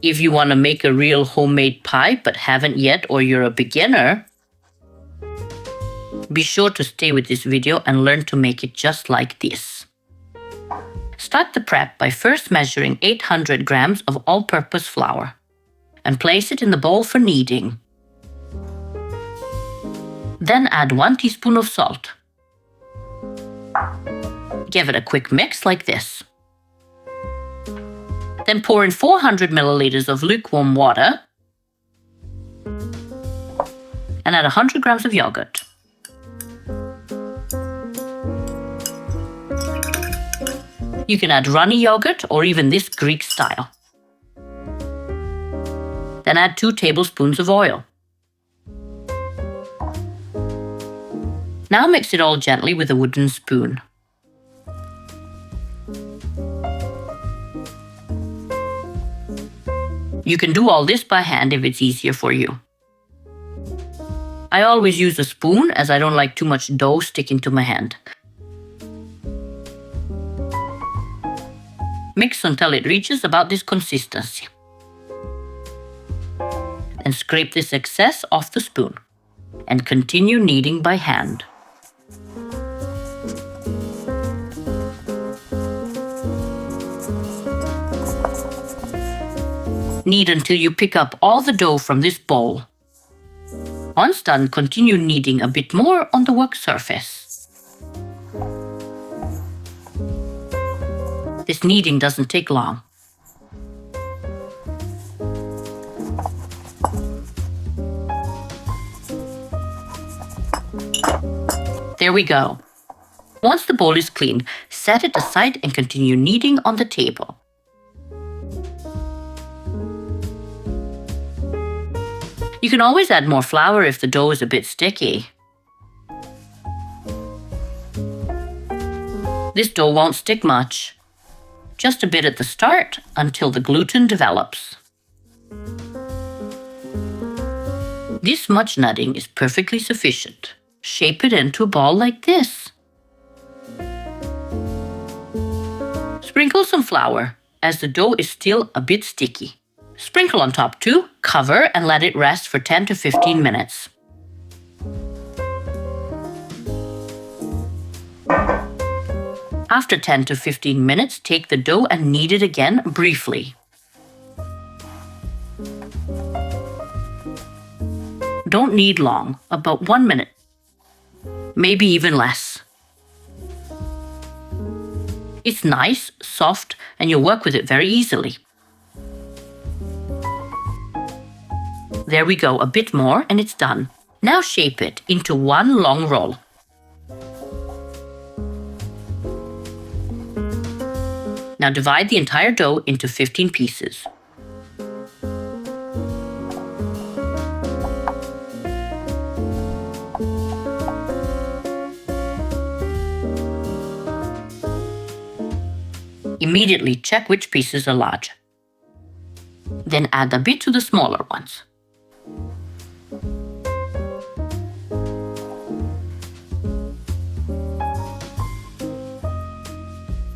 If you want to make a real homemade pie but haven't yet, or you're a beginner, be sure to stay with this video and learn to make it just like this. Start the prep by first measuring 800 grams of all-purpose flour and place it in the bowl for kneading. Then add 1 teaspoon of salt. Give it a quick mix like this. Then pour in 400 milliliters of lukewarm water and add 100 grams of yogurt. You can add runny yogurt or even this Greek style. Then add 2 tablespoons of oil. Now mix it all gently with a wooden spoon. You can do all this by hand if it's easier for you. I always use a spoon as I don't like too much dough sticking to my hand. Mix until it reaches about this consistency. And scrape this excess off the spoon and continue kneading by hand. Knead until you pick up all the dough from this bowl. Once done, continue kneading a bit more on the work surface. This kneading doesn't take long. There we go. Once the bowl is clean, set it aside and continue kneading on the table. You can always add more flour if the dough is a bit sticky. This dough won't stick much. Just a bit at the start until the gluten develops. This much nutting is perfectly sufficient. Shape it into a ball like this. Sprinkle some flour, as the dough is still a bit sticky. Sprinkle on top too, cover and let it rest for 10 to 15 minutes. After 10 to 15 minutes, take the dough and knead it again briefly. Don't knead long, about 1 minute, maybe even less. It's nice, soft, and you'll work with it very easily. There we go, a bit more and it's done. Now shape it into one long roll. Now divide the entire dough into 15 pieces. Immediately check which pieces are large. Then add a bit to the smaller ones.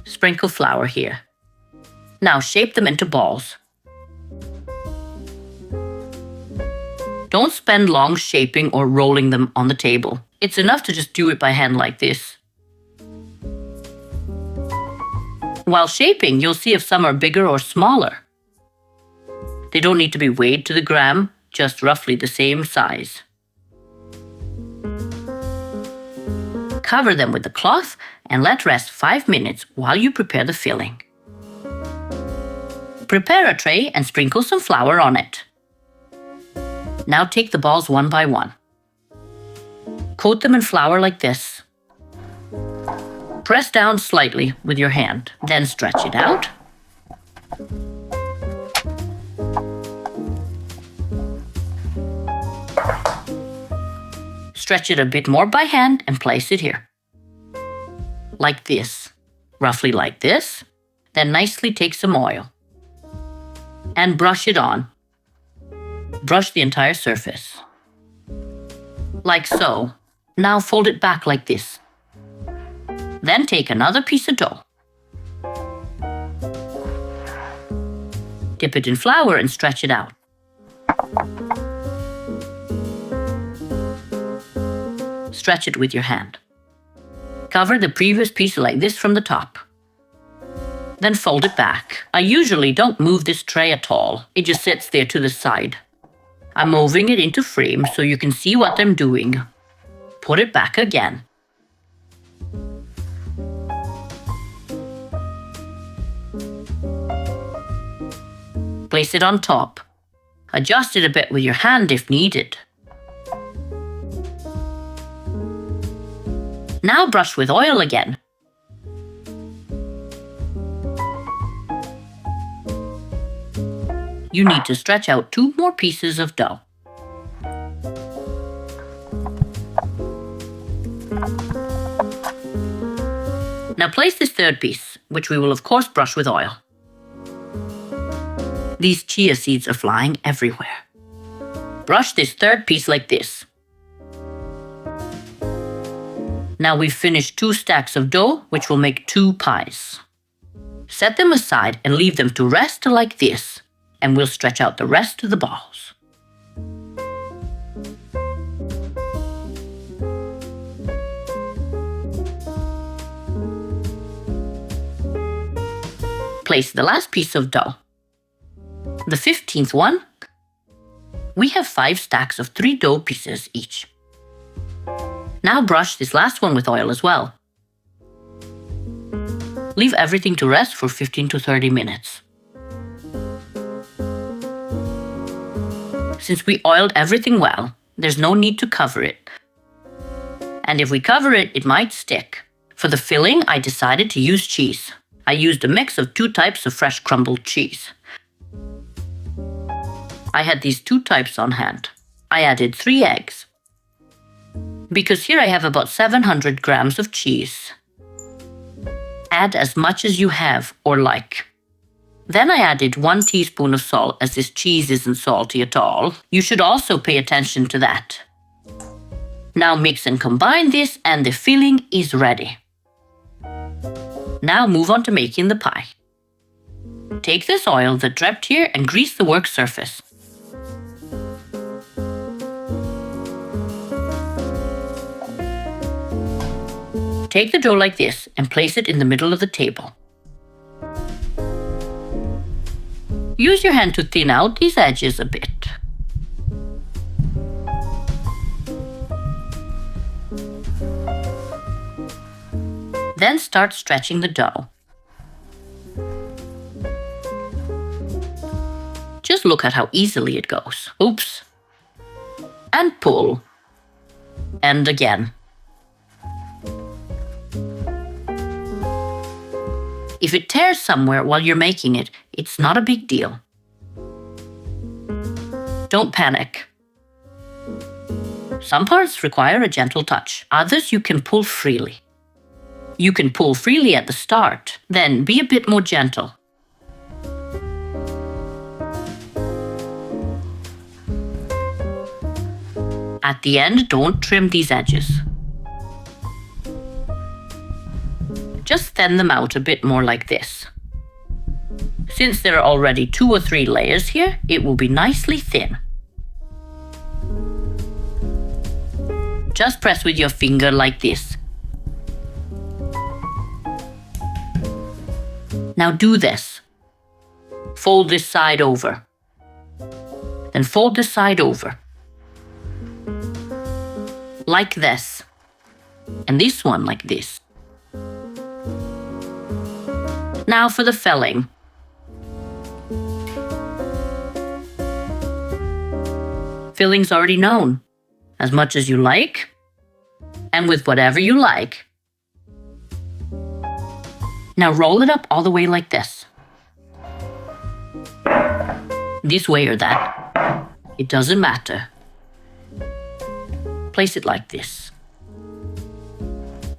Sprinkle flour here. Now shape them into balls. Don't spend long shaping or rolling them on the table. It's enough to just do it by hand like this. While shaping, you'll see if some are bigger or smaller. They don't need to be weighed to the gram, just roughly the same size. Cover them with the cloth and let rest 5 minutes while you prepare the filling. Prepare a tray and sprinkle some flour on it. Now take the balls one by one. Coat them in flour like this. Press down slightly with your hand, then stretch it out. Stretch it a bit more by hand and place it here. Like this, roughly like this. Then nicely take some oil and brush it on. Brush the entire surface. Like so. Now fold it back like this. Then take another piece of dough. Dip it in flour and stretch it out. Stretch it with your hand. Cover the previous piece like this from the top. Then fold it back. I usually don't move this tray at all. It just sits there to the side. I'm moving it into frame so you can see what I'm doing. Put it back again. Place it on top. Adjust it a bit with your hand if needed. Now brush with oil again. You need to stretch out 2 more pieces of dough. Now place this third piece, which we will of course brush with oil. These chia seeds are flying everywhere. Brush this third piece like this. Now we've finished 2 stacks of dough, which will make 2 pies. Set them aside and leave them to rest like this, and we'll stretch out the rest of the balls. Place the last piece of dough. The 15th one. We have 5 stacks of 3 dough pieces each. Now brush this last one with oil as well. Leave everything to rest for 15 to 30 minutes. Since we oiled everything well, there's no need to cover it. And if we cover it, it might stick. For the filling, I decided to use cheese. I used a mix of 2 types of fresh crumbled cheese. I had these 2 types on hand. I added 3 eggs. Because here I have about 700 grams of cheese. Add as much as you have or like. Then I added 1 teaspoon of salt, as this cheese isn't salty at all. You should also pay attention to that. Now mix and combine this and the filling is ready. Now move on to making the pie. Take this oil that dripped here and grease the work surface. Take the dough like this and place it in the middle of the table. Use your hand to thin out these edges a bit. Then start stretching the dough. Just look at how easily it goes. Oops. And pull. And again. If it tears somewhere while you're making it, it's not a big deal. Don't panic. Some parts require a gentle touch. Others you can pull freely. You can pull freely at the start, then be a bit more gentle. At the end, don't trim these edges. Just thin them out a bit more like this. Since there are already 2 or 3 layers here, it will be nicely thin. Just press with your finger like this. Now do this. Fold this side over. Then fold this side over. Like this. And this one like this. Now for the filling. Filling's already known. As much as you like, and with whatever you like. Now roll it up all the way like this. This way or that. It doesn't matter. Place it like this.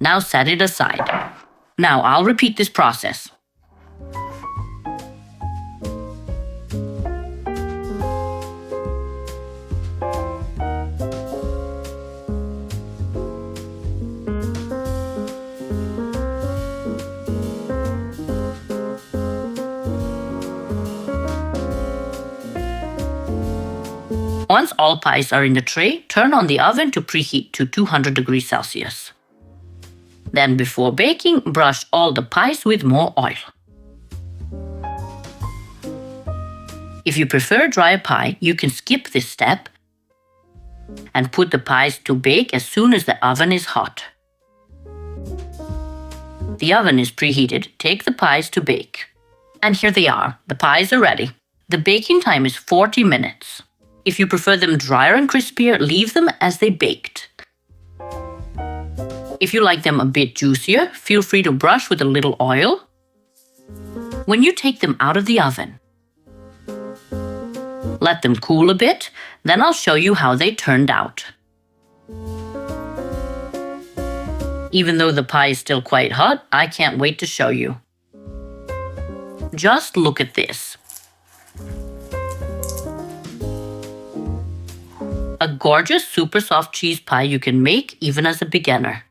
Now set it aside. Now I'll repeat this process. Once all pies are in the tray, turn on the oven to preheat to 200 degrees Celsius. Then before baking, brush all the pies with more oil. If you prefer dry pie, you can skip this step and put the pies to bake as soon as the oven is hot. The oven is preheated. Take the pies to bake. And here they are. The pies are ready. The baking time is 40 minutes. If you prefer them drier and crispier, leave them as they baked. If you like them a bit juicier, feel free to brush with a little oil. When you take them out of the oven, let them cool a bit, then I'll show you how they turned out. Even though the pie is still quite hot, I can't wait to show you. Just look at this. A gorgeous, super soft cheese pie you can make even as a beginner.